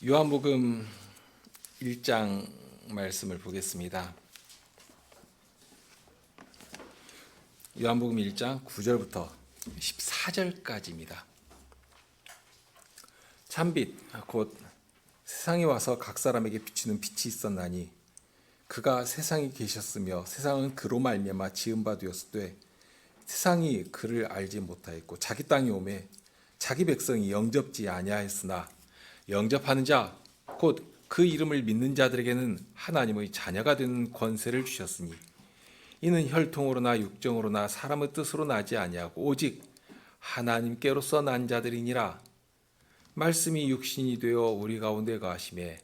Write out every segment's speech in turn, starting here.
요한복음 1장 말씀을 보겠습니다. 요한복음 1장 9절부터 14절까지입니다. 참빛 곧 세상에 와서 각 사람에게 비추는 빛이 있었나니 그가 세상에 계셨으며 세상은 그로 말미암아 지은 바 되었으되 세상이 그를 알지 못하였고 자기 땅에 오매 자기 백성이 영접지 아니하였으나 영접하는 자 곧 그 이름을 믿는 자들에게는 하나님의 자녀가 되는 권세를 주셨으니 이는 혈통으로나 육정으로나 사람의 뜻으로 나지 아니하고 오직 하나님께로서 난 자들이니라. 말씀이 육신이 되어 우리 가운데 거하심에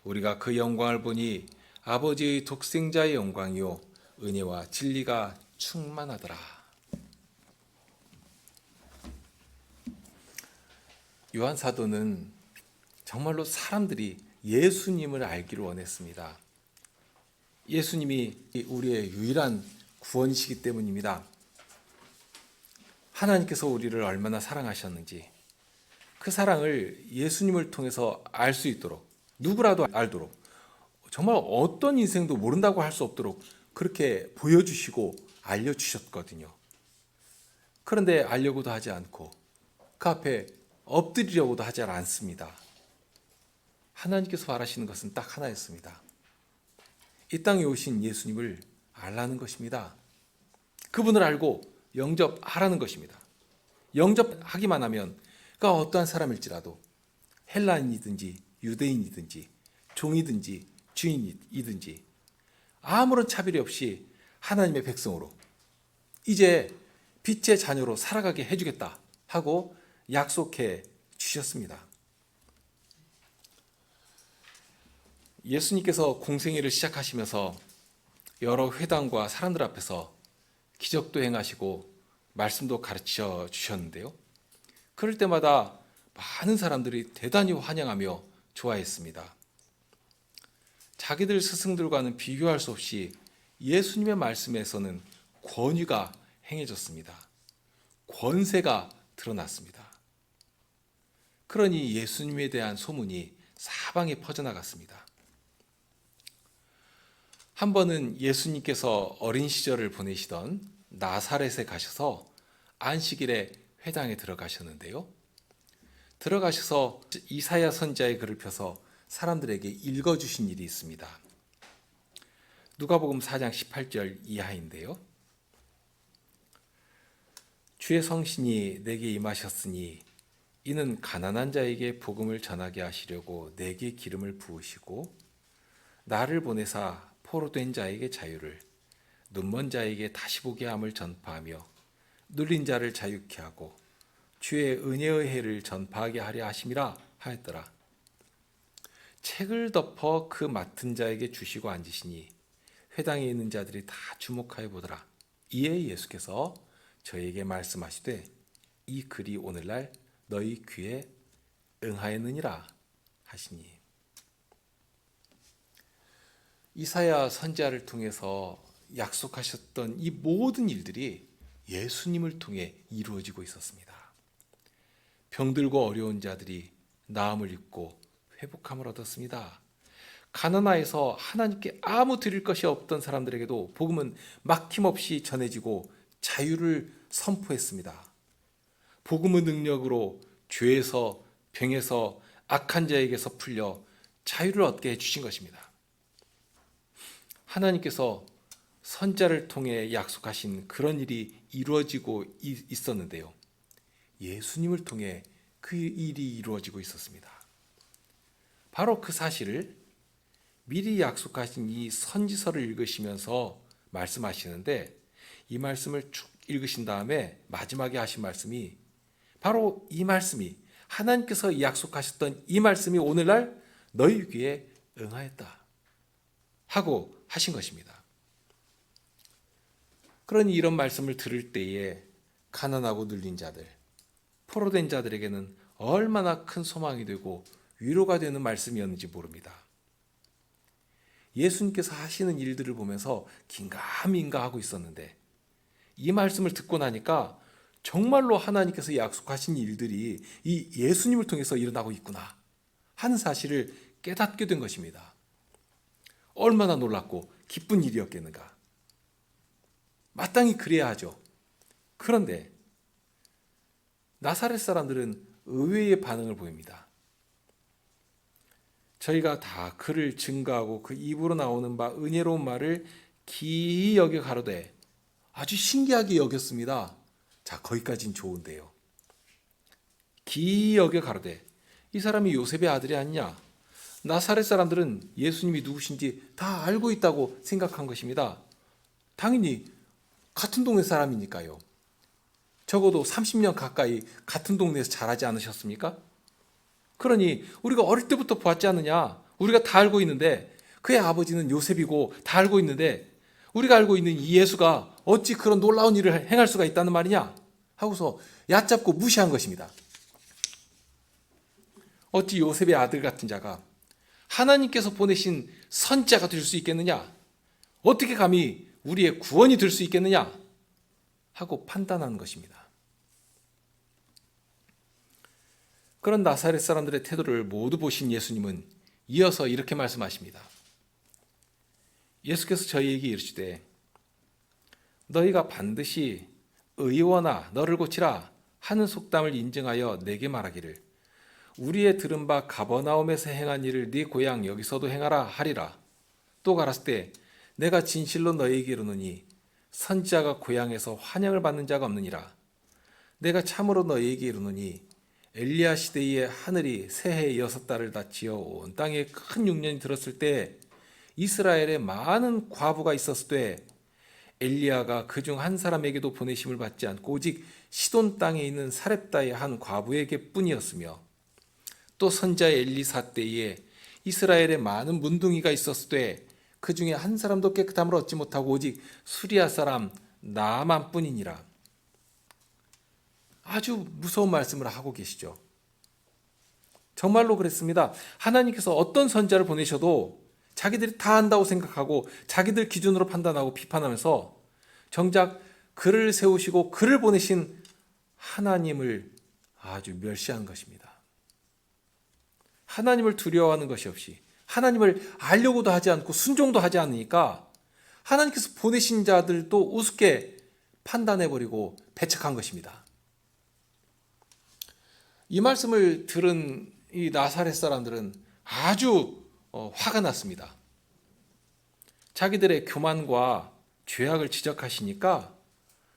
우리가 그 영광을 보니 아버지의 독생자의 영광이요 은혜와 진리가 충만하더라. 요한 사도는 정말로 사람들이 예수님을 알기를 원했습니다. 예수님이 우리의 유일한 구원이시기 때문입니다. 하나님께서 우리를 얼마나 사랑하셨는지 그 사랑을 예수님을 통해서 알 수 있도록, 누구라도 알도록, 정말 어떤 인생도 모른다고 할 수 없도록 그렇게 보여주시고 알려주셨거든요. 그런데 알려고도 하지 않고 그 앞에 엎드리려고도 하지 않습니다. 하나님께서 바라시는 것은 딱 하나였습니다. 이 땅에 오신 예수님을 알라는 것입니다. 그분을 알고 영접하라는 것입니다. 영접하기만 하면 그가 어떠한 사람일지라도 헬라인이든지 유대인이든지 종이든지 주인이든지 아무런 차별이 없이 하나님의 백성으로 이제 빛의 자녀로 살아가게 해주겠다 하고 약속해 주셨습니다. 예수님께서 공생애를 시작하시면서 여러 회당과 사람들 앞에서 기적도 행하시고 말씀도 가르쳐 주셨는데요. 그럴 때마다 많은 사람들이 대단히 환영하며 좋아했습니다. 자기들 스승들과는 비교할 수 없이 예수님의 말씀에서는 권위가 행해졌습니다. 권세가 드러났습니다. 그러니 예수님에 대한 소문이 사방에 퍼져나갔습니다. 한 번은 예수님께서 어린 시절을 보내시던 나사렛에 가셔서 안식일에 회당에 들어가셨는데요. 들어가셔서 이사야 선지자의 글을 펴서 사람들에게 읽어주신 일이 있습니다. 누가복음 4장 18절 이하인데요. 주의 성신이 내게 임하셨으니 이는 가난한 자에게 복음을 전하게 하시려고 내게 기름을 부으시고 나를 보내사 포로된 자에게 자유를 눈먼 자에게 다시 보게 함을 전파하며 눌린 자를 자유케 하고 주의 은혜의 해를 전파하게 하려 하심이라 하였더라. 책을 덮어 그 맡은 자에게 주시고 앉으시니 회당에 있는 자들이 다 주목하여 보더라. 이에 예수께서 저에게 말씀하시되 이 글이 오늘날 너희 귀에 응하였느니라 하시니 이사야 선지자를 통해서 약속하셨던 이 모든 일들이 예수님을 통해 이루어지고 있었습니다. 병들고 어려운 자들이 나음을 입고 회복함을 얻었습니다. 가난하여서 하나님께 아무 드릴 것이 없던 사람들에게도 복음은 막힘없이 전해지고 자유를 선포했습니다. 복음의 능력으로 죄에서 병에서 악한 자에게서 풀려 자유를 얻게 해주신 것입니다. 하나님께서 선자를 통해 약속하신 그런 일이 이루어지고 있었는데요. 예수님을 통해 그 일이 이루어지고 있었습니다. 바로 그 사실을 미리 약속하신 이 선지서를 읽으시면서 말씀하시는데 이 말씀을 쭉 읽으신 다음에 마지막에 하신 말씀이 바로 이 말씀이 하나님께서 약속하셨던 이 말씀이 오늘날 너희 귀에 응하였다 하고 하신 것입니다. 그러니 이런 말씀을 들을 때에 가난하고 눌린 자들, 포로된 자들에게는 얼마나 큰 소망이 되고 위로가 되는 말씀이었는지 모릅니다. 예수님께서 하시는 일들을 보면서 긴가민가하고 있었는데 이 말씀을 듣고 나니까 정말로 하나님께서 약속하신 일들이 이 예수님을 통해서 일어나고 있구나 하는 사실을 깨닫게 된 것입니다. 얼마나 놀랍고 기쁜 일이었겠는가. 마땅히 그래야 하죠. 그런데 나사렛 사람들은 의외의 반응을 보입니다. 저희가 다 그를 증거하고 그 입으로 나오는 바 은혜로운 말을 기이 여겨 가로되, 아주 신기하게 여겼습니다. 자, 거기까지는 좋은데요. 기이 여겨 가로되, 이 사람이 요셉의 아들이 아니냐? 나사렛 사람들은 예수님이 누구신지 다 알고 있다고 생각한 것입니다. 당연히 같은 동네 사람이니까요. 적어도 30년 가까이 같은 동네에서 자라지 않으셨습니까? 그러니 우리가 어릴 때부터 보았지 않느냐? 우리가 다 알고 있는데, 그의 아버지는 요셉이고 다 알고 있는데, 우리가 알고 있는 이 예수가 어찌 그런 놀라운 일을 행할 수가 있다는 말이냐? 하고서 얕잡고 무시한 것입니다. 어찌 요셉의 아들 같은 자가 하나님께서 보내신 선자가 될 수 있겠느냐? 어떻게 감히 우리의 구원이 될 수 있겠느냐? 하고 판단하는 것입니다. 그런 나사렛 사람들의 태도를 모두 보신 예수님은 이어서 이렇게 말씀하십니다. 예수께서 저희에게 이르시되, 너희가 반드시 의원아 너를 고치라 하는 속담을 인증하여 내게 말하기를, 우리의 들은 바 가버나움에서 행한 일을 네 고향 여기서도 행하라 하리라. 또 가라사 때 내가 진실로 너희에게 이르노니 선지자가 고향에서 환영을 받는 자가 없느니라. 내가 참으로 너희에게 이르노니 엘리야 시대에 하늘이 새해 6달을 닫히어 온 땅에 큰 흉년이 들었을 때 이스라엘에 많은 과부가 있었을 때 엘리야가 그중 한 사람에게도 보내심을 받지 않고 오직 시돈 땅에 있는 사렙다의 한 과부에게 뿐이었으며, 또 선지자 엘리사 때에 이스라엘에 많은 문둥이가 있었을 때 그 중에 한 사람도 깨끗함을 얻지 못하고 오직 수리아 사람 나만 뿐이니라. 아주 무서운 말씀을 하고 계시죠. 정말로 그랬습니다. 하나님께서 어떤 선지자를 보내셔도 자기들이 다 안다고 생각하고 자기들 기준으로 판단하고 비판하면서 정작 그를 세우시고 그를 보내신 하나님을 아주 멸시한 것입니다. 하나님을 두려워하는 것이 없이 하나님을 알려고도 하지 않고 순종도 하지 않으니까 하나님께서 보내신 자들도 우습게 판단해버리고 배척한 것입니다. 이 말씀을 들은 이 나사렛 사람들은 아주 화가 났습니다. 자기들의 교만과 죄악을 지적하시니까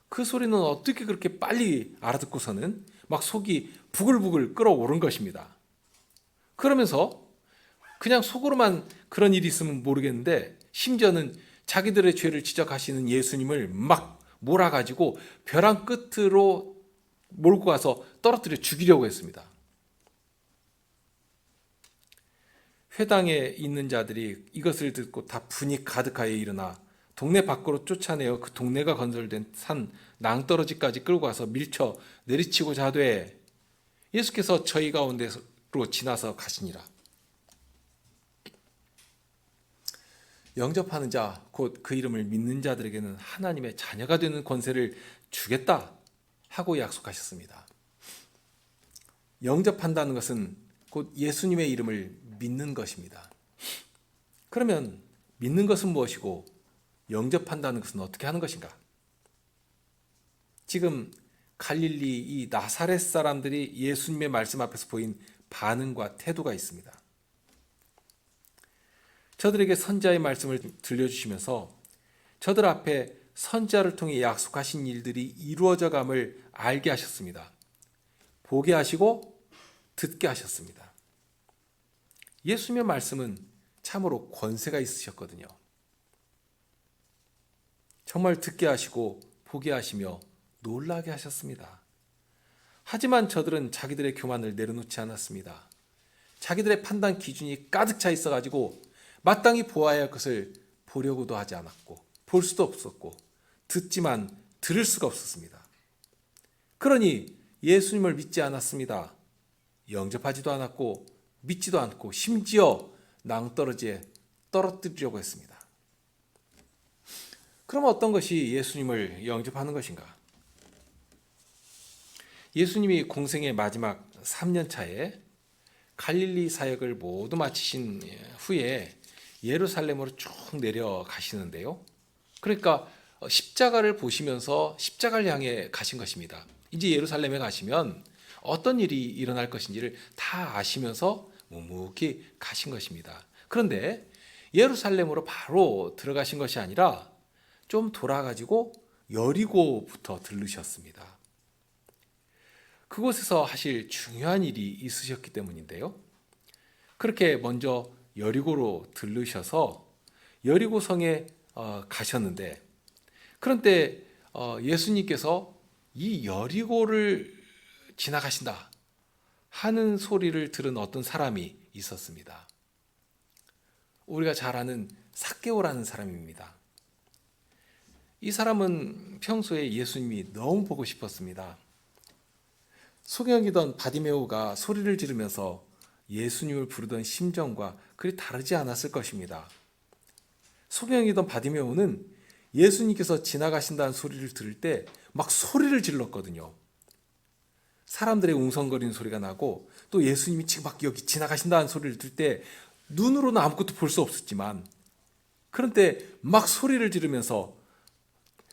그 소리는 어떻게 그렇게 빨리 알아듣고서는 막 속이 부글부글 끓어오른 것입니다. 그러면서 그냥 속으로만 그런 일이 있으면 모르겠는데 심지어는 자기들의 죄를 지적하시는 예수님을 막 몰아가지고 벼랑 끝으로 몰고 가서 떨어뜨려 죽이려고 했습니다. 회당에 있는 자들이 이것을 듣고 다 분이 가득하여 일어나 동네 밖으로 쫓아내어 그 동네가 건설된 산 낭떠러지까지 끌고 가서 밀쳐 내리치고자 하되, 예수께서 저희 가운데로 지나서 가시니라. 영접하는 자, 곧 그 이름을 믿는 자들에게는 하나님의 자녀가 되는 권세를 주겠다 하고 약속하셨습니다. 영접한다는 것은 곧 예수님의 이름을 믿는 것입니다. 그러면 믿는 것은 무엇이고 영접한다는 것은 어떻게 하는 것인가? 지금 갈릴리 이 나사렛 사람들이 예수님의 말씀 앞에서 보인 반응과 태도가 있습니다. 저들에게 선지자의 말씀을 들려주시면서 저들 앞에 선지자를 통해 약속하신 일들이 이루어져 감을 알게 하셨습니다. 보게 하시고 듣게 하셨습니다. 예수님의 말씀은 참으로 권세가 있으셨거든요. 정말 듣게 하시고 보게 하시며 놀라게 하셨습니다. 하지만 저들은 자기들의 교만을 내려놓지 않았습니다. 자기들의 판단 기준이 가득 차 있어가지고 마땅히 보아야 할 것을 보려고도 하지 않았고 볼 수도 없었고 듣지만 들을 수가 없었습니다. 그러니 예수님을 믿지 않았습니다. 영접하지도 않았고 믿지도 않고 심지어 낭떠러지에 떨어뜨리려고 했습니다. 그럼 어떤 것이 예수님을 영접하는 것인가? 예수님이 공생의 마지막 3년 차에 갈릴리 사역을 모두 마치신 후에 예루살렘으로 쭉 내려가시는데요. 그러니까 십자가를 보시면서 십자가를 향해 가신 것입니다. 이제 예루살렘에 가시면 어떤 일이 일어날 것인지를 다 아시면서 묵묵히 가신 것입니다. 그런데 예루살렘으로 바로 들어가신 것이 아니라 좀 돌아가지고 여리고부터 들르셨습니다. 그곳에서 하실 중요한 일이 있으셨기 때문인데요. 그렇게 먼저 여리고로 들르셔서 여리고 성에 가셨는데, 그런데 예수님께서 이 여리고를 지나가신다 하는 소리를 들은 어떤 사람이 있었습니다. 우리가 잘 아는 삭개오라는 사람입니다. 이 사람은 평소에 예수님이 너무 보고 싶었습니다. 소경이던 바디메오가 소리를 지르면서 예수님을 부르던 심정과 그리 다르지 않았을 것입니다. 소경이던 바디메오는 예수님께서 지나가신다는 소리를 들을 때 막 소리를 질렀거든요. 사람들의 웅성거리는 소리가 나고 또 예수님이 지금 막 여기 지나가신다는 소리를 들을 때 눈으로는 아무것도 볼 수 없었지만, 그런데 막 소리를 지르면서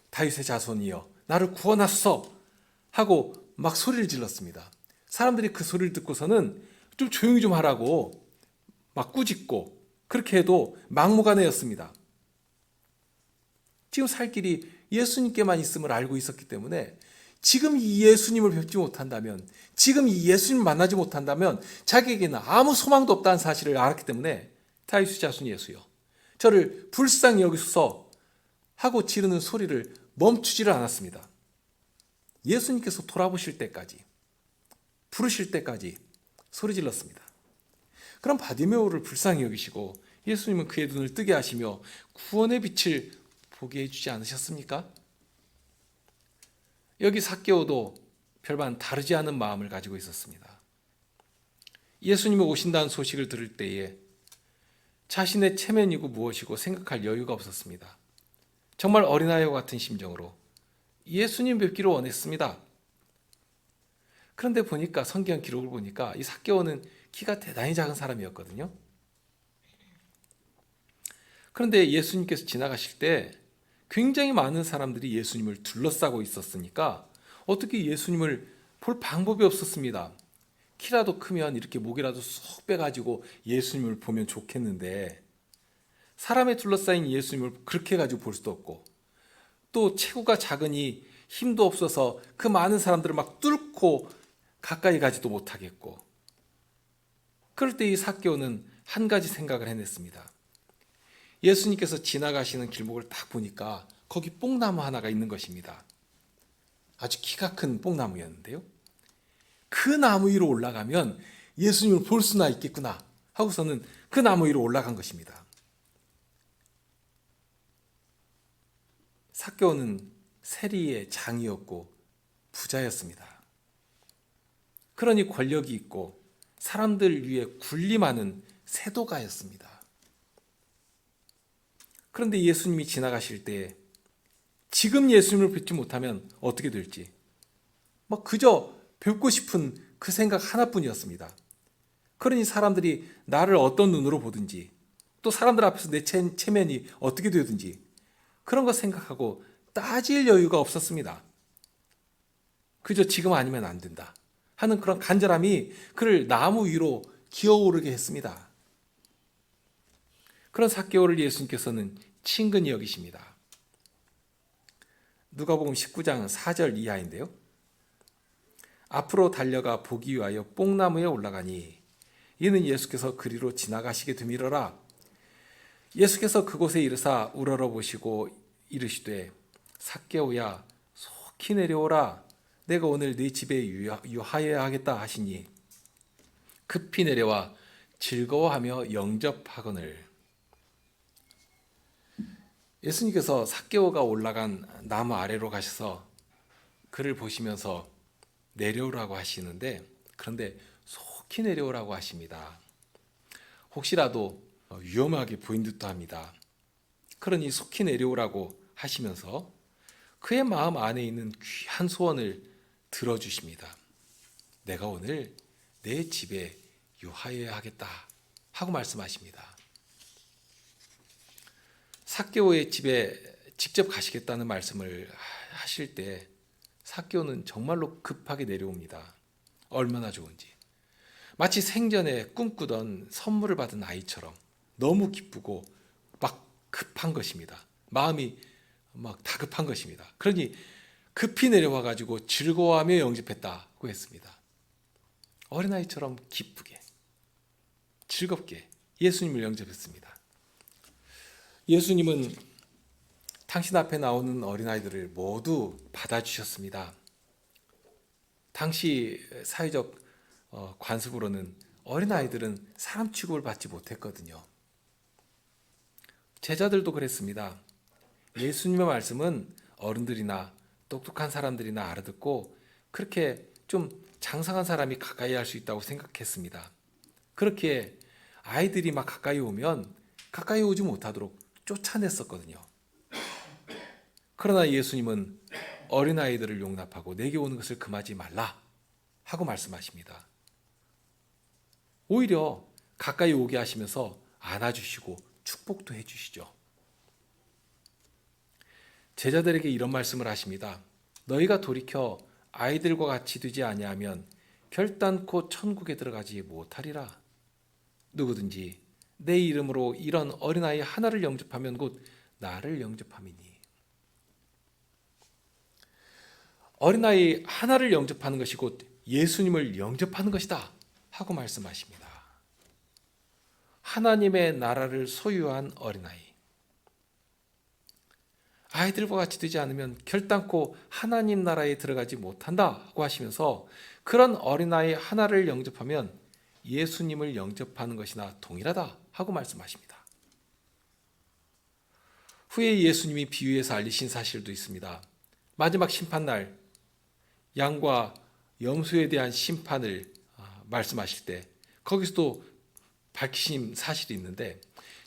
다윗의 자손이여 나를 구원하소서 하고 막 소리를 질렀습니다. 사람들이 그 소리를 듣고서는 좀 조용히 좀 하라고 막 꾸짖고 그렇게 해도 막무가내였습니다. 지금 살 길이 예수님께만 있음을 알고 있었기 때문에 지금 이 예수님을 뵙지 못한다면, 지금 이 예수님을 만나지 못한다면 자기에게는 아무 소망도 없다는 사실을 알았기 때문에 다윗의 자손 예수여 저를 불쌍히 여기소서 하고 지르는 소리를 멈추지를 않았습니다. 예수님께서 돌아보실 때까지, 부르실 때까지 소리 질렀습니다. 그럼 바디메오를 불쌍히 여기시고 예수님은 그의 눈을 뜨게 하시며 구원의 빛을 보게 해주지 않으셨습니까? 여기 삭개오도 별반 다르지 않은 마음을 가지고 있었습니다. 예수님이 오신다는 소식을 들을 때에 자신의 체면이고 무엇이고 생각할 여유가 없었습니다. 정말 어린아이와 같은 심정으로 예수님 뵙기를 원했습니다. 그런데 보니까 성경 기록을 보니까 이 삭개오는 키가 대단히 작은 사람이었거든요. 그런데 예수님께서 지나가실 때 굉장히 많은 사람들이 예수님을 둘러싸고 있었으니까 어떻게 예수님을 볼 방법이 없었습니다. 키라도 크면 이렇게 목이라도 쏙 빼가지고 예수님을 보면 좋겠는데 사람에 둘러싸인 예수님을 그렇게 해가지고 볼 수도 없고, 또 체구가 작으니 힘도 없어서 그 많은 사람들을 막 뚫고 가까이 가지도 못하겠고, 그럴 때 이 삭개오는 한 가지 생각을 해냈습니다. 예수님께서 지나가시는 길목을 딱 보니까 거기 뽕나무 하나가 있는 것입니다. 아주 키가 큰 뽕나무였는데요. 그 나무 위로 올라가면 예수님을 볼 수나 있겠구나 하고서는 그 나무 위로 올라간 것입니다. 삭개오는 세리의 장이었고 부자였습니다. 그러니 권력이 있고 사람들 위에 군림하는 세도가였습니다. 그런데 예수님이 지나가실 때 지금 예수님을 뵙지 못하면 어떻게 될지 막 그저 뵙고 싶은 그 생각 하나뿐이었습니다. 그러니 사람들이 나를 어떤 눈으로 보든지 또 사람들 앞에서 내 체면이 어떻게 되든지 그런 거 생각하고 따질 여유가 없었습니다. 그저 지금 아니면 안 된다 하는 그런 간절함이 그를 나무 위로 기어오르게 했습니다. 그런 삭개오를 예수님께서는 친근히 여기십니다. 누가복음 19장 4절 이하인데요. 앞으로 달려가 보기 위하여 뽕나무에 올라가니 이는 예수께서 그리로 지나가시게 됨이러라. 예수께서 그곳에 이르사 우러러 보시고 이르시되 삭개오야 속히 내려오라. 내가 오늘 네 집에 유하여야 하겠다 하시니 급히 내려와 즐거워하며 영접하거늘. 예수님께서 삭개오가 올라간 나무 아래로 가셔서 그를 보시면서 내려오라고 하시는데, 그런데 속히 내려오라고 하십니다. 혹시라도 위험하게 보인 듯도 합니다. 그러니 속히 내려오라고 하시면서 그의 마음 안에 있는 귀한 소원을 들어주십니다. 내가 오늘 내 집에 유하여야 하겠다 하고 말씀하십니다. 삭개오의 집에 직접 가시겠다는 말씀을 하실 때 삭개오는 정말로 급하게 내려옵니다. 얼마나 좋은지. 마치 생전에 꿈꾸던 선물을 받은 아이처럼 너무 기쁘고 막 급한 것입니다. 마음이 막 다급한 것입니다. 그러니 급히 내려와 가지고 즐거워하며 영접했다고 했습니다. 어린아이처럼 기쁘게 즐겁게 예수님을 영접했습니다. 예수님은 당신 앞에 나오는 어린아이들을 모두 받아주셨습니다. 당시 사회적 관습으로는 어린아이들은 사람 취급을 받지 못했거든요. 제자들도 그랬습니다. 예수님의 말씀은 어른들이나 똑똑한 사람들이나 알아듣고 그렇게 좀 장성한 사람이 가까이 할 수 있다고 생각했습니다. 그렇게 아이들이 막 가까이 오면 가까이 오지 못하도록 쫓아냈었거든요. 그러나 예수님은 어린아이들을 용납하고 내게 오는 것을 금하지 말라 하고 말씀하십니다. 오히려 가까이 오게 하시면서 안아주시고 축복도 해주시죠. 제자들에게 이런 말씀을 하십니다. 너희가 돌이켜 아이들과 같이 되지 아니하면 결단코 천국에 들어가지 못하리라. 누구든지 내 이름으로 이런 어린아이 하나를 영접하면 곧 나를 영접함이니. 어린아이 하나를 영접하는 것이 곧 예수님을 영접하는 것이다 하고 말씀하십니다. 하나님의 나라를 소유한 어린아이. 아이들과 같이 되지 않으면 결단코 하나님 나라에 들어가지 못한다고 하시면서 그런 어린아이 하나를 영접하면 예수님을 영접하는 것이나 동일하다 하고 말씀하십니다. 후에 예수님이 비유해서 알리신 사실도 있습니다. 마지막 심판날 양과 염소에 대한 심판을 말씀하실 때 거기서도 밝히신 사실이 있는데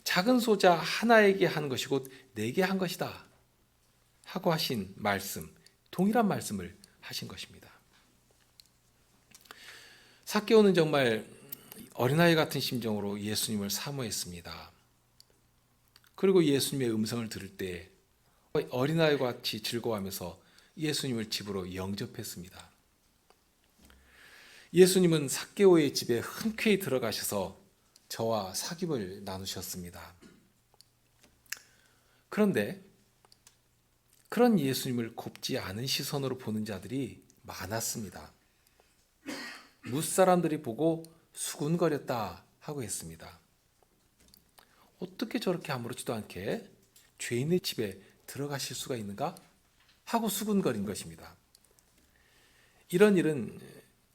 작은 소자 하나에게 한 것이 곧 내게 한 것이다 하고 하신 말씀, 동일한 말씀을 하신 것입니다. 삭개오는 정말 어린아이 같은 심정으로 예수님을 사모했습니다. 그리고 예수님의 음성을 들을 때 어린아이와 같이 즐거워하면서 예수님을 집으로 영접했습니다. 예수님은 삭개오의 집에 흔쾌히 들어가셔서 저와 사귐을 나누셨습니다. 그런데 그런 예수님을 곱지 않은 시선으로 보는 자들이 많았습니다. 무사람들이 보고 수군거렸다 하고 했습니다. 어떻게 저렇게 아무렇지도 않게 죄인의 집에 들어가실 수가 있는가? 하고 수군거린 것입니다. 이런 일은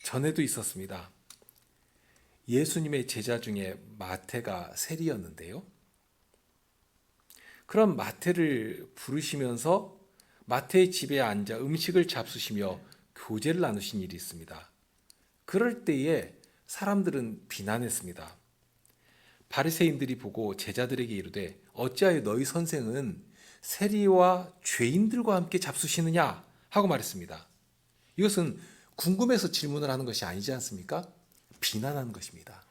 전에도 있었습니다. 예수님의 제자 중에 마태가 세리였는데요. 그런 마태를 부르시면서 마태의 집에 앉아 음식을 잡수시며 교제를 나누신 일이 있습니다. 그럴 때에 사람들은 비난했습니다. 바리새인들이 보고 제자들에게 이르되 어찌하여 너희 선생은 세리와 죄인들과 함께 잡수시느냐 하고 말했습니다. 이것은 궁금해서 질문을 하는 것이 아니지 않습니까? 비난하는 것입니다.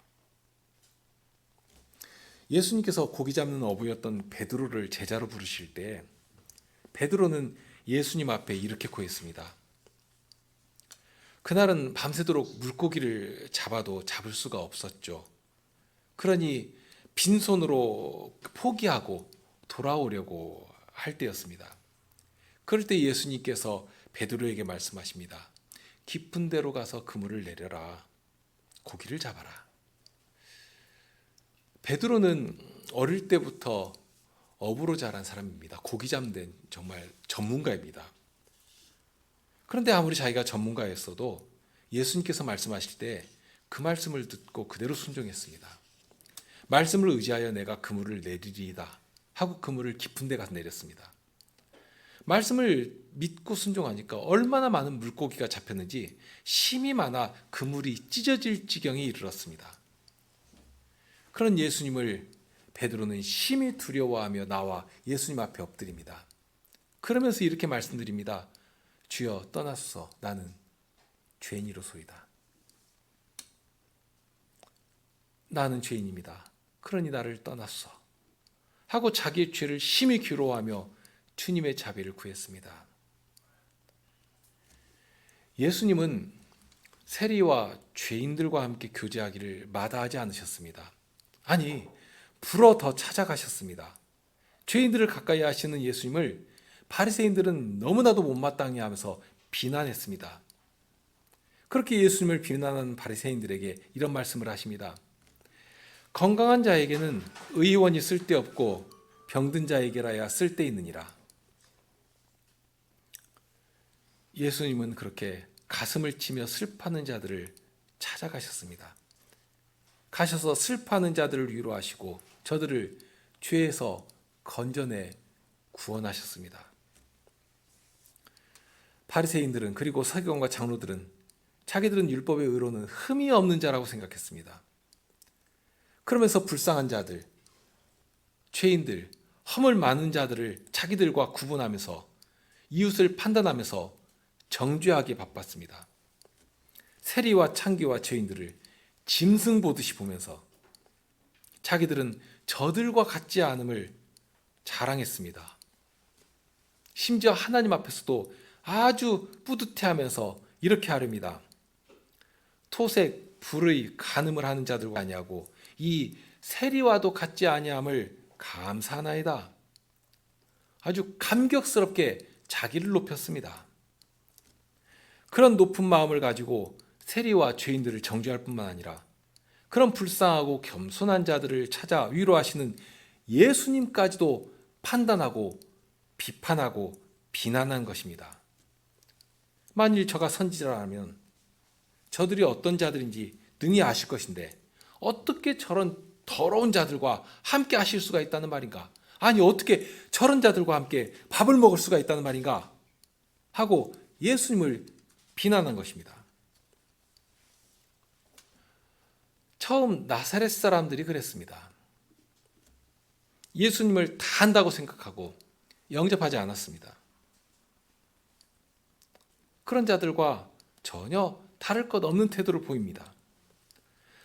예수님께서 고기 잡는 어부였던 베드로를 제자로 부르실 때 베드로는 예수님 앞에 이렇게 고했습니다. 그날은 밤새도록 물고기를 잡아도 잡을 수가 없었죠. 그러니 빈손으로 포기하고 돌아오려고 할 때였습니다. 그럴 때 예수님께서 베드로에게 말씀하십니다. 깊은 데로 가서 그물을 내려라. 고기를 잡아라. 베드로는 어릴 때부터 어부로 자란 사람입니다. 고기 잡는 데 정말 전문가입니다. 그런데 아무리 자기가 전문가였어도 예수님께서 말씀하실 때 그 말씀을 듣고 그대로 순종했습니다. 말씀을 의지하여 내가 그물을 내리리이다 하고 그물을 깊은 데 가서 내렸습니다. 말씀을 믿고 순종하니까 얼마나 많은 물고기가 잡혔는지 힘이 많아 그물이 찢어질 지경에 이르렀습니다. 그런 예수님을 베드로는 심히 두려워하며 나와 예수님 앞에 엎드립니다. 그러면서 이렇게 말씀드립니다. 주여 떠나소서 나는 죄인이로소이다. 나는 죄인입니다. 그러니 나를 떠났소. 하고 자기의 죄를 심히 괴로워하며 주님의 자비를 구했습니다. 예수님은 세리와 죄인들과 함께 교제하기를 마다하지 않으셨습니다. 아니, 불어 더 찾아가셨습니다. 죄인들을 가까이 하시는 예수님을 바리새인들은 너무나도 못마땅해 하면서 비난했습니다. 그렇게 예수님을 비난하는 바리새인들에게 이런 말씀을 하십니다. 건강한 자에게는 의원이 쓸데없고 병든 자에게라야 쓸데있느니라. 예수님은 그렇게 가슴을 치며 슬퍼하는 자들을 찾아가셨습니다. 가셔서 슬퍼하는 자들을 위로하시고 저들을 죄에서 건져내 구원하셨습니다. 바리새인들은 그리고 서기관과 장로들은 자기들은 율법의 의로는 흠이 없는 자라고 생각했습니다. 그러면서 불쌍한 자들, 죄인들, 허물 많은 자들을 자기들과 구분하면서 이웃을 판단하면서 정죄하기 바빴습니다. 세리와 창기와 죄인들을 짐승 보듯이 보면서 자기들은 저들과 같지 않음을 자랑했습니다. 심지어 하나님 앞에서도 아주 뿌듯해하면서 이렇게 하렵니다. 토색, 불의, 간음을 하는 자들과 아니하고 이 세리와도 같지 아니함을 감사하나이다. 아주 감격스럽게 자기를 높였습니다. 그런 높은 마음을 가지고 세리와 죄인들을 정죄할 뿐만 아니라 그런 불쌍하고 겸손한 자들을 찾아 위로하시는 예수님까지도 판단하고 비판하고 비난한 것입니다. 만일 저가 선지자라면 저들이 어떤 자들인지 능히 아실 것인데 어떻게 저런 더러운 자들과 함께 하실 수가 있다는 말인가? 아니 어떻게 저런 자들과 함께 밥을 먹을 수가 있다는 말인가? 하고 예수님을 비난한 것입니다. 처음 나사렛 사람들이 그랬습니다. 예수님을 다 안다고 생각하고 영접하지 않았습니다. 그런 자들과 전혀 다를 것 없는 태도를 보입니다.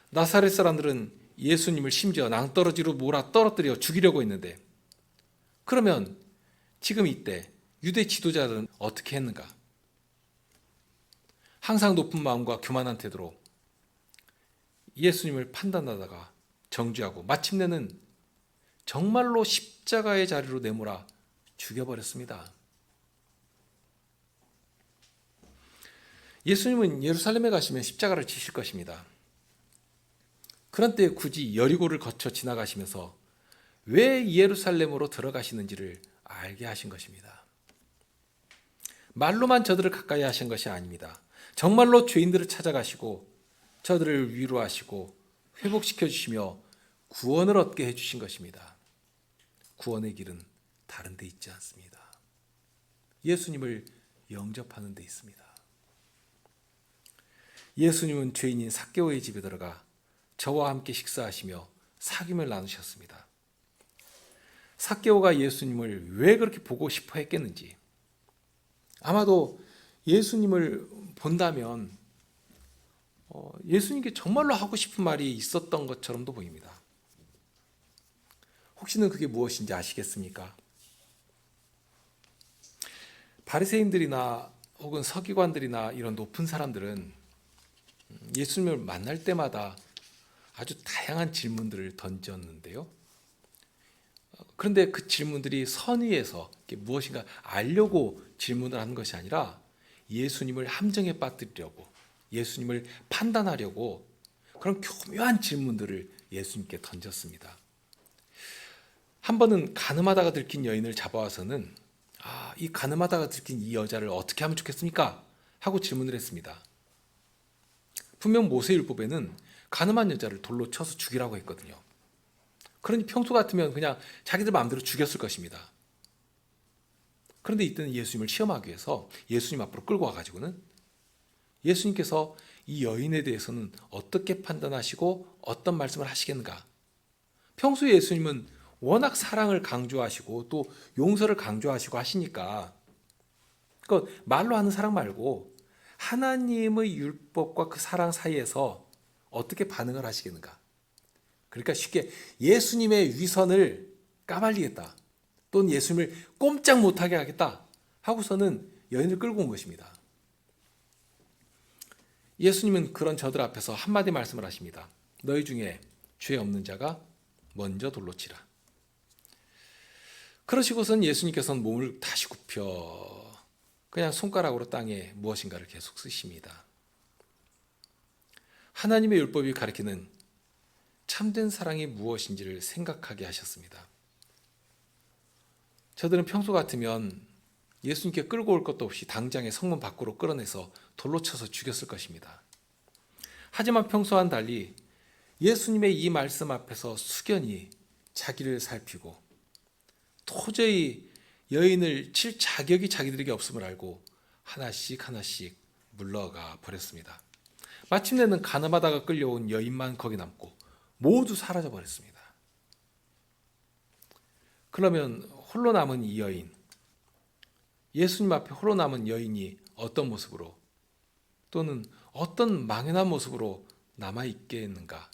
나사렛 사람들은 예수님을 심지어 낭떠러지로 몰아 떨어뜨려 죽이려고 했는데 그러면 지금 이때 유대 지도자들은 어떻게 했는가? 항상 높은 마음과 교만한 태도로 예수님을 판단하다가 정죄하고 마침내는 정말로 십자가의 자리로 내몰아 죽여버렸습니다. 예수님은 예루살렘에 가시면 십자가를 지실 것입니다. 그런 때 굳이 여리고를 거쳐 지나가시면서 왜 예루살렘으로 들어가시는지를 알게 하신 것입니다. 말로만 저들을 가까이 하신 것이 아닙니다. 정말로 죄인들을 찾아가시고 저들을 위로하시고 회복시켜 주시며 구원을 얻게 해주신 것입니다. 구원의 길은 다른 데 있지 않습니다. 예수님을 영접하는 데 있습니다. 예수님은 죄인인 삭개오의 집에 들어가 저와 함께 식사하시며 사귐을 나누셨습니다. 삭개오가 예수님을 왜 그렇게 보고 싶어 했겠는지, 아마도 예수님을 본다면 예수님께 정말로 하고 싶은 말이 있었던 것처럼도 보입니다. 혹시는 그게 무엇인지 아시겠습니까? 바리새인들이나 혹은 서기관들이나 이런 높은 사람들은 예수님을 만날 때마다 아주 다양한 질문들을 던졌는데요. 그런데 그 질문들이 선의에서 무엇인가 알려고 질문을 하는 것이 아니라 예수님을 함정에 빠뜨리려고, 예수님을 판단하려고 그런 교묘한 질문들을 예수님께 던졌습니다. 한 번은 가늠하다가 들킨 여인을 잡아와서는 이 가늠하다가 들킨 이 여자를 어떻게 하면 좋겠습니까? 하고 질문을 했습니다. 분명 모세율법에는 가늠한 여자를 돌로 쳐서 죽이라고 했거든요. 그러니 평소 같으면 그냥 자기들 마음대로 죽였을 것입니다. 그런데 이때는 예수님을 시험하기 위해서 예수님 앞으로 끌고 와가지고는 예수님께서 이 여인에 대해서는 어떻게 판단하시고 어떤 말씀을 하시겠는가? 평소에 예수님은 워낙 사랑을 강조하시고 또 용서를 강조하시고 하시니까 그러니까 말로 하는 사랑 말고 하나님의 율법과 그 사랑 사이에서 어떻게 반응을 하시겠는가? 그러니까 쉽게 예수님의 위선을 까발리겠다, 또는 예수님을 꼼짝 못하게 하겠다 하고서는 여인을 끌고 온 것입니다. 예수님은 그런 저들 앞에서 한마디 말씀을 하십니다. 너희 중에 죄 없는 자가 먼저 돌로 치라. 그러시고선 예수님께서는 몸을 다시 굽혀 그냥 손가락으로 땅에 무엇인가를 계속 쓰십니다. 하나님의 율법이 가리키는 참된 사랑이 무엇인지를 생각하게 하셨습니다. 저들은 평소 같으면 예수님께 끌고 올 것도 없이 당장에 성문 밖으로 끌어내서 돌로 쳐서 죽였을 것입니다. 하지만 평소와는 달리 예수님의 이 말씀 앞에서 숙연히 자기를 살피고 도저히 여인을 칠 자격이 자기들에게 없음을 알고 하나씩 하나씩 물러가 버렸습니다. 마침내는 가늠하다가 끌려온 여인만 거기 남고 모두 사라져 버렸습니다. 그러면 홀로 남은 이 여인, 예수님 앞에 홀로 남은 여인이 어떤 모습으로 또는 어떤 망연한 모습으로 남아있겠는가?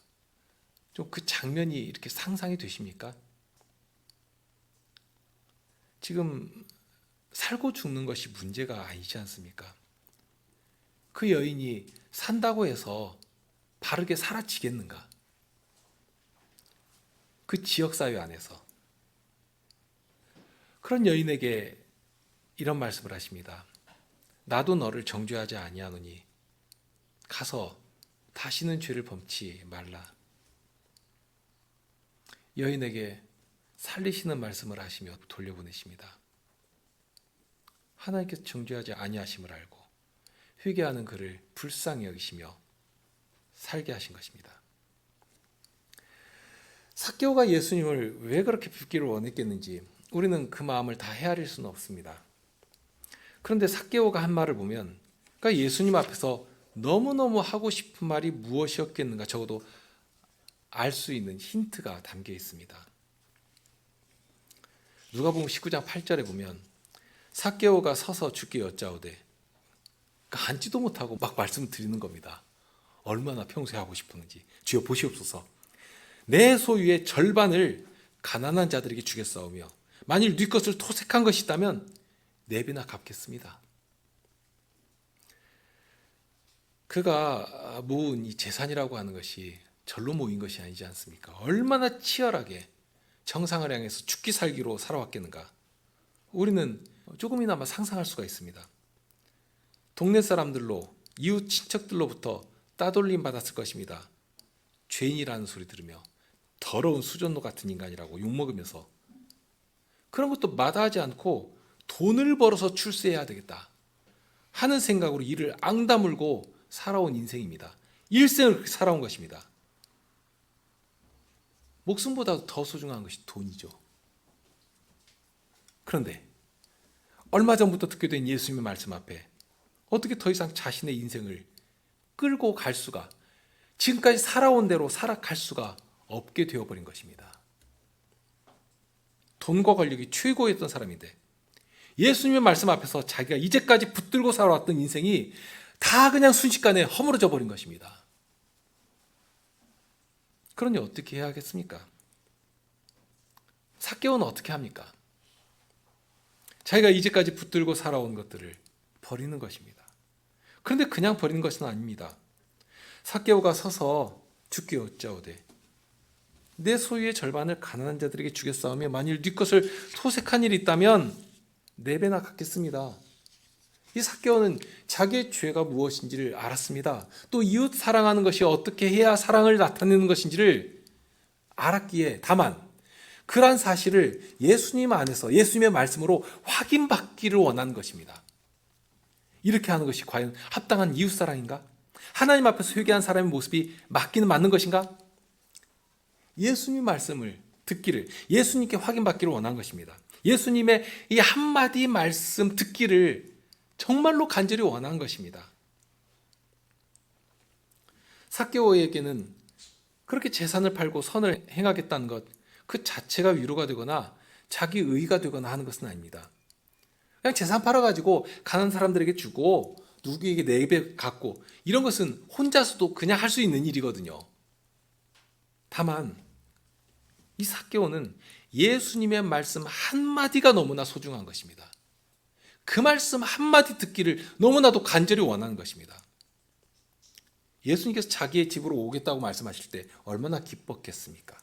좀 그 장면이 이렇게 상상이 되십니까? 지금 살고 죽는 것이 문제가 아니지 않습니까? 그 여인이 산다고 해서 바르게 살아지겠는가? 그 지역사회 안에서. 그런 여인에게 이런 말씀을 하십니다. 나도 너를 정죄하지 아니하노니 가서 다시는 죄를 범치 말라. 여인에게 살리시는 말씀을 하시며 돌려보내십니다. 하나님께서 정죄하지 아니하심을 알고 회개하는 그를 불쌍히 여기시며 살게 하신 것입니다. 삭개오가 예수님을 왜 그렇게 뵙기를 원했겠는지 우리는 그 마음을 다 헤아릴 수는 없습니다. 그런데 삭개오가 한 말을 보면, 그러니까 예수님 앞에서 너무너무 하고 싶은 말이 무엇이었겠는가 적어도 알 수 있는 힌트가 담겨 있습니다. 누가복음 19장 8절에 보면 삭개오가 서서 주께 여짜오되, 그러니까 앉지도 못하고 막 말씀드리는 겁니다. 얼마나 평소에 하고 싶었는지. 주여 보시옵소서. 내 소유의 절반을 가난한 자들에게 주겠사오며 만일 네 것을 토색한 것이 있다면 네 배나 갚겠습니다. 그가 모은 이 재산이라고 하는 것이 절로 모인 것이 아니지 않습니까? 얼마나 치열하게 정상을 향해서 죽기 살기로 살아왔겠는가? 우리는 조금이나마 상상할 수가 있습니다. 동네 사람들로, 이웃 친척들로부터 따돌림 받았을 것입니다. 죄인이라는 소리 들으며 더러운 수전노 같은 인간이라고 욕먹으면서, 그런 것도 마다하지 않고 돈을 벌어서 출세해야 되겠다 하는 생각으로 이를 앙다물고 살아온 인생입니다. 일생을 그렇게 살아온 것입니다. 목숨보다 더 소중한 것이 돈이죠. 그런데 얼마 전부터 듣게 된 예수님의 말씀 앞에 어떻게 더 이상 자신의 인생을 끌고 갈 수가, 지금까지 살아온 대로 살아갈 수가 없게 되어버린 것입니다. 돈과 권력이 최고였던 사람인데 예수님의 말씀 앞에서 자기가 이제까지 붙들고 살아왔던 인생이 다 그냥 순식간에 허물어져 버린 것입니다. 그러니 어떻게 해야 하겠습니까? 삭개오는 어떻게 합니까? 자기가 이제까지 붙들고 살아온 것들을 버리는 것입니다. 그런데 그냥 버리는 것은 아닙니다. 삭개오가 서서 주께 여짜오되 내 소유의 절반을 가난한 자들에게 주겠사오며 만일 네 것을 토색한 일이 있다면 네 배나 갚겠습니다. 이 삭개오는 자기의 죄가 무엇인지를 알았습니다. 또 이웃 사랑하는 것이 어떻게 해야 사랑을 나타내는 것인지를 알았기에, 다만 그러한 사실을 예수님 안에서 예수님의 말씀으로 확인받기를 원하는 것입니다. 이렇게 하는 것이 과연 합당한 이웃사랑인가? 하나님 앞에서 회개한 사람의 모습이 맞기는 맞는 것인가? 예수님 말씀을 듣기를, 예수님께 확인받기를 원한 것입니다. 예수님의 이 한마디 말씀 듣기를 정말로 간절히 원한 것입니다. 삭개오에게는 그렇게 재산을 팔고 선을 행하겠다는 것 그 자체가 위로가 되거나 자기 의의가 되거나 하는 것은 아닙니다. 그냥 재산 팔아가지고 가난한 사람들에게 주고 누구에게 네 배 갚고 이런 것은 혼자서도 그냥 할 수 있는 일이거든요. 다만 이 삭개오는 예수님의 말씀 한마디가 너무나 소중한 것입니다. 그 말씀 한마디 듣기를 너무나도 간절히 원하는 것입니다. 예수님께서 자기의 집으로 오겠다고 말씀하실 때 얼마나 기뻤겠습니까?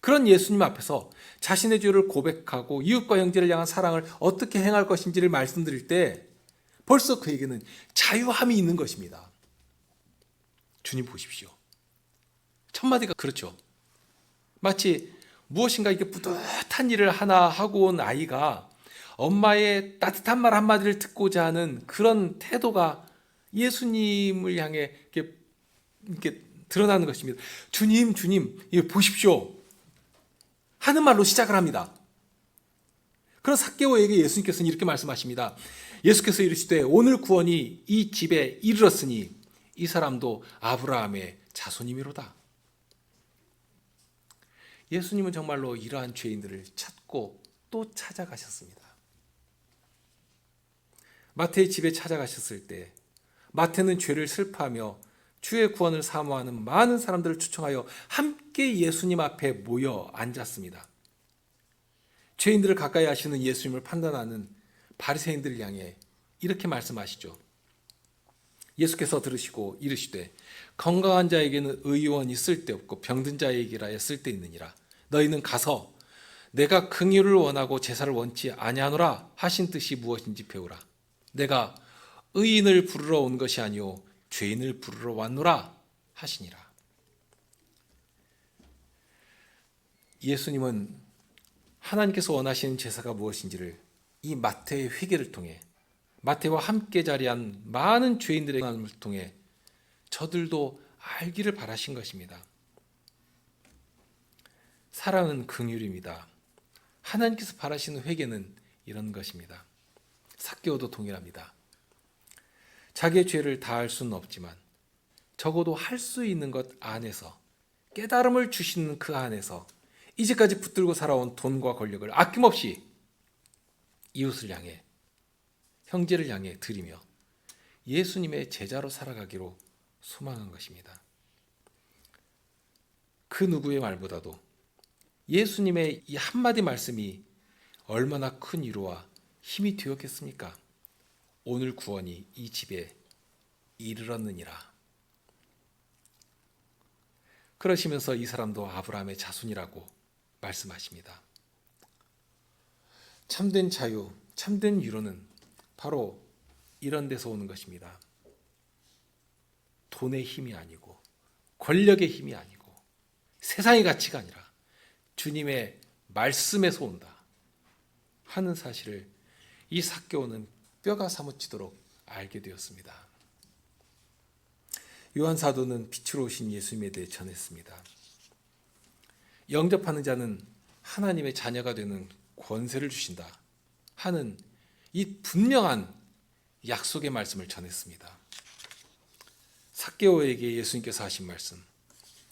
그런 예수님 앞에서 자신의 죄를 고백하고 이웃과 형제를 향한 사랑을 어떻게 행할 것인지를 말씀드릴 때 벌써 그에게는 자유함이 있는 것입니다. 주님 보십시오. 첫 마디가 그렇죠. 마치 무엇인가 이렇게 뿌듯한 일을 하나 하고 온 아이가 엄마의 따뜻한 말 한마디를 듣고자 하는 그런 태도가 예수님을 향해 이렇게 드러나는 것입니다. 주님, 주님, 보십시오. 하는 말로 시작을 합니다. 그런 삭개오에게 예수님께서는 이렇게 말씀하십니다. 예수께서 이르시되 오늘 구원이 이 집에 이르렀으니 이 사람도 아브라함의 자손이미로다. 예수님은 정말로 이러한 죄인들을 찾고 또 찾아가셨습니다. 마태의 집에 찾아가셨을 때 마태는 죄를 슬퍼하며 주의 구원을 사모하는 많은 사람들을 초청하여 함께 예수님 앞에 모여 앉았습니다. 죄인들을 가까이 하시는 예수님을 판단하는 바리새인들을 향해 이렇게 말씀하시죠. 예수께서 들으시고 이르시되 건강한 자에게는 의원이 쓸데없고 병든 자에게라야 쓸데있느니라. 너희는 가서 내가 긍휼을 원하고 제사를 원치 아니하노라 하신 뜻이 무엇인지 배우라. 내가 의인을 부르러 온 것이 아니요 죄인을 부르러 왔노라 하시니라. 예수님은 하나님께서 원하시는 제사가 무엇인지를 이 마태의 회개를 통해 마태와 함께 자리한 많은 죄인들의 마음을 통해 저들도 알기를 바라신 것입니다. 사랑은 긍휼입니다. 하나님께서 바라시는 회개는 이런 것입니다. 삭개오도 동일합니다. 자기의 죄를 다할 수는 없지만 적어도 할 수 있는 것 안에서 깨달음을 주시는 그 안에서 이제까지 붙들고 살아온 돈과 권력을 아낌없이 이웃을 향해 형제를 향해 드리며 예수님의 제자로 살아가기로 소망한 것입니다. 그 누구의 말보다도 예수님의 이 한마디 말씀이 얼마나 큰 위로와 힘이 되었겠습니까? 오늘 구원이 이 집에 이르렀느니라. 그러시면서 이 사람도 아브라함의 자손이라고 말씀하십니다. 참된 자유, 참된 위로는 바로 이런 데서 오는 것입니다. 돈의 힘이 아니고 권력의 힘이 아니고 세상의 가치가 아니라 주님의 말씀에서 온다 하는 사실을 이 삭개오는 뼈가 사무치도록 알게 되었습니다. 요한 사도는 빛으로 오신 예수님에 대해 전했습니다. 영접하는 자는 하나님의 자녀가 되는 권세를 주신다 하는 이 분명한 약속의 말씀을 전했습니다. 삭개오에게 예수님께서 하신 말씀,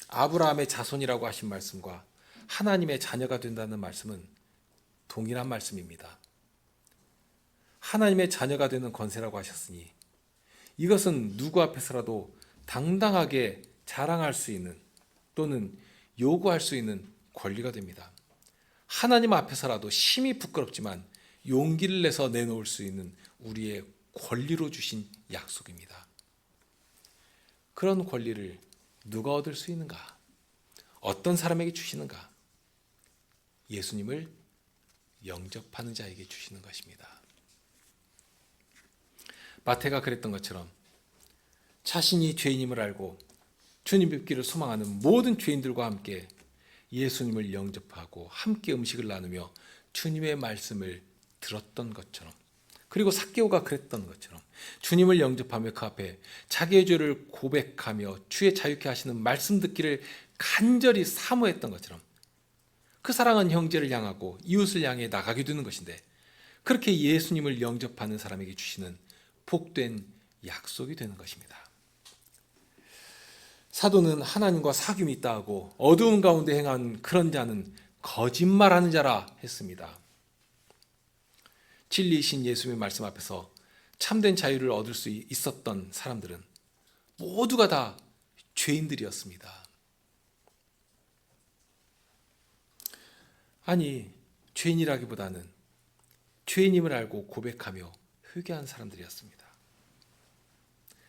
아브라함의 자손이라고 하신 말씀과 하나님의 자녀가 된다는 말씀은 동일한 말씀입니다. 하나님의 자녀가 되는 권세라고 하셨으니 이것은 누구 앞에서라도 당당하게 자랑할 수 있는 또는 요구할 수 있는 권리가 됩니다. 하나님 앞에서라도 심히 부끄럽지만 용기를 내서 내놓을 수 있는 우리의 권리로 주신 약속입니다. 그런 권리를 누가 얻을 수 있는가? 어떤 사람에게 주시는가? 예수님을 영접하는 자에게 주시는 것입니다. 마태가 그랬던 것처럼 자신이 죄인임을 알고 주님 뵙기를 소망하는 모든 죄인들과 함께 예수님을 영접하고 함께 음식을 나누며 주님의 말씀을 들었던 것처럼, 그리고 삭개오가 그랬던 것처럼 주님을 영접하며 그 앞에 자기의 죄를 고백하며 주의 자유케 하시는 말씀 듣기를 간절히 사모했던 것처럼 그 사랑은 형제를 향하고 이웃을 향해 나가게 되는 것인데, 그렇게 예수님을 영접하는 사람에게 주시는 복된 약속이 되는 것입니다. 사도는 하나님과 사귐이 있다 하고 어두운 가운데 행한 그런 자는 거짓말하는 자라 했습니다. 진리이신 예수님의 말씀 앞에서 참된 자유를 얻을 수 있었던 사람들은 모두가 다 죄인들이었습니다. 아니, 죄인이라기보다는 죄인임을 알고 고백하며 회개한 사람들이었습니다.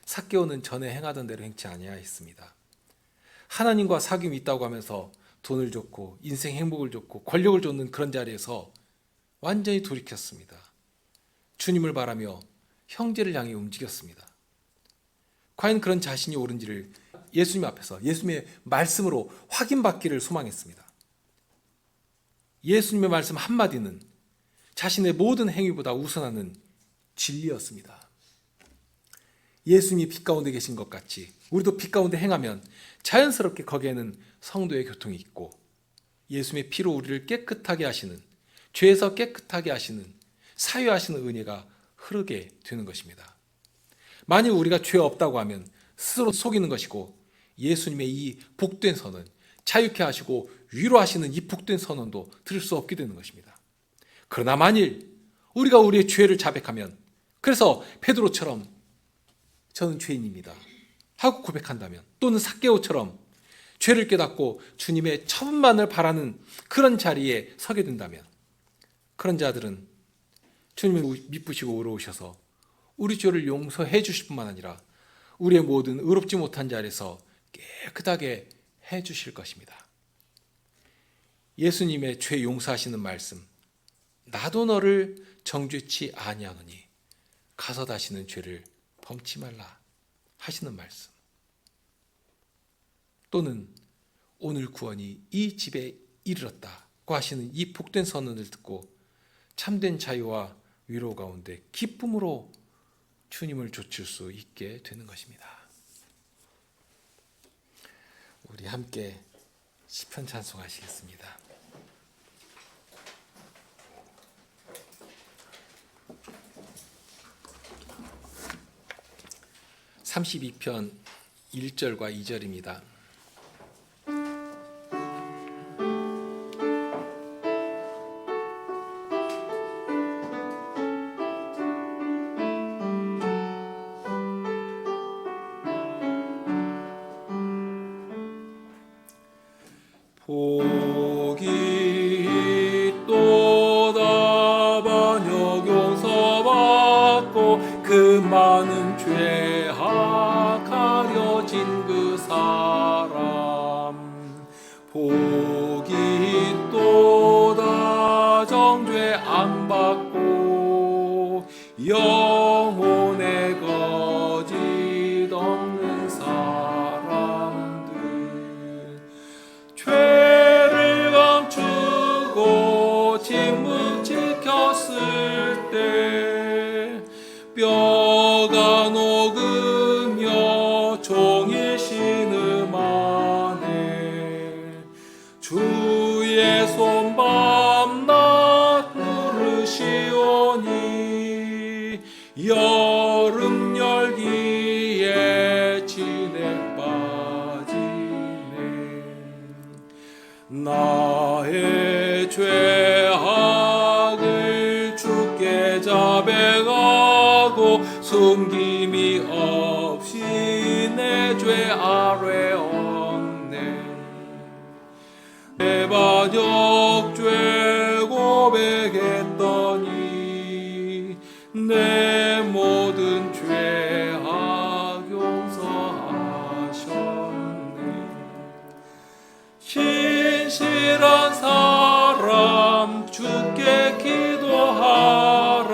삭개오는 전에 행하던 대로 행치 아니하였습니다. 하나님과 사귐이 있다고 하면서 돈을 줬고 인생 행복을 줬고 권력을 줬는 그런 자리에서 완전히 돌이켰습니다. 주님을 바라며 형제를 향해 움직였습니다. 과연 그런 자신이 옳은지를 예수님 앞에서 예수님의 말씀으로 확인받기를 소망했습니다. 예수님의 말씀 한마디는 자신의 모든 행위보다 우선하는 진리였습니다. 예수님이 빛 가운데 계신 것 같이 우리도 빛 가운데 행하면 자연스럽게 거기에는 성도의 교통이 있고 예수님의 피로 우리를 깨끗하게 하시는, 죄에서 깨끗하게 하시는, 사유하시는 은혜가 흐르게 되는 것입니다. 만일 우리가 죄 없다고 하면 스스로 속이는 것이고 예수님의 이 복된 선언, 자유케 하시고 위로하시는 이 복된 선언도 들을 수 없게 되는 것입니다. 그러나 만일 우리가 우리의 죄를 자백하면, 그래서 베드로처럼 저는 죄인입니다 하고 고백한다면, 또는 삭개오처럼 죄를 깨닫고 주님의 처분만을 바라는 그런 자리에 서게 된다면, 그런 자들은 주님을 미쁘시고 의로우셔서 우리 죄를 용서해 주실 뿐만 아니라 우리의 모든 의롭지 못한 자리에서 깨끗하게 해 주실 것입니다. 예수님의 죄 용서하시는 말씀, 나도 너를 정죄치 아니하노니 가서 다시는 죄를 범치 말라 하시는 말씀, 또는 오늘 구원이 이 집에 이르렀다고 하시는 이 복된 선언을 듣고 참된 자유와 위로 가운데 기쁨으로 주님을 좇을 수 있게 되는 것입니다. 우리 함께 시편 찬송하시겠습니다. 32편 1절과 2절입니다. 복이 있도다 반역 용서받고 그 많은 죄악 가려진 그 사람, 복이 있도다 정죄 안 받고 영혼의 거짓 없는 사람들, 죄를 감추고 침묵 지켰을 때 뼈가 녹으며 종일 신음하네. 주의 손 밤낮 부르시오니 여름 열기에 진액 빠지네. 나의 죄악을 주께 자백하고 숨김이 없이 내 죄 아뢰 얹네. 내 반역 죄 고백했더니 내 모든 죄악 용서하셨네. 신실한 사람 주께 기도하라.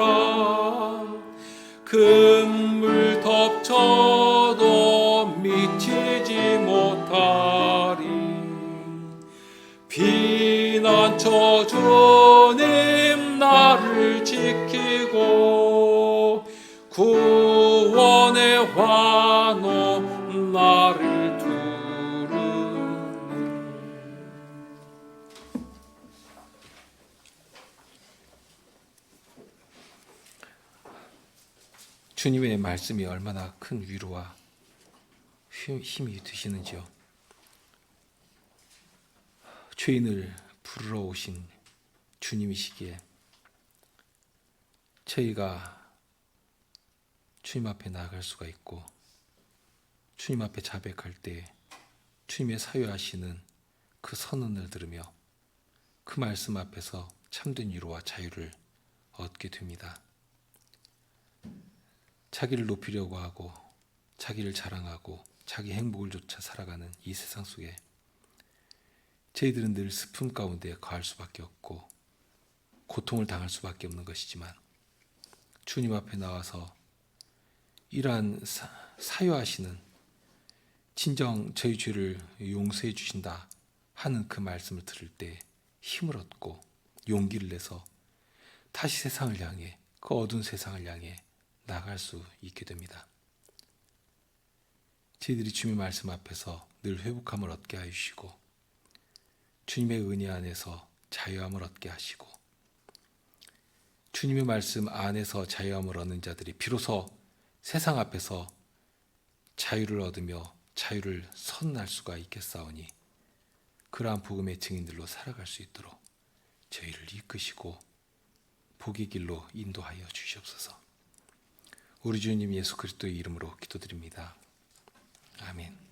금물 덮쳐도 미치지 못하리. 피난처 주님 나를 지키고 구원의 환호 나를 두르네. 주님의 말씀이 얼마나 큰 위로와 힘이 되시는지요. 죄인을 부르러 오신 주님이시기에 저희가 주님 앞에 나아갈 수가 있고, 주님 앞에 자백할 때 주님의 사유하시는 그 선언을 들으며 그 말씀 앞에서 참된 위로와 자유를 얻게 됩니다. 자기를 높이려고 하고 자기를 자랑하고 자기 행복을 쫓아 살아가는 이 세상 속에 저희들은 늘 슬픔 가운데 거할 수밖에 없고 고통을 당할 수밖에 없는 것이지만 주님 앞에 나와서 이러한 사유하시는 진정 저희 죄를 용서해 주신다 하는 그 말씀을 들을 때 힘을 얻고 용기를 내서 다시 세상을 향해, 그 어두운 세상을 향해 나갈 수 있게 됩니다. 저희들이 주님의 말씀 앞에서 늘 회복함을 얻게 하시고 주님의 은혜 안에서 자유함을 얻게 하시고 주님의 말씀 안에서 자유함을 얻는 자들이 비로소 세상 앞에서 자유를 얻으며 자유를 선언할 수가 있겠사오니 그러한 복음의 증인들로 살아갈 수 있도록 저희를 이끄시고 복의 길로 인도하여 주시옵소서. 우리 주님 예수 그리스도의 이름으로 기도드립니다. 아멘.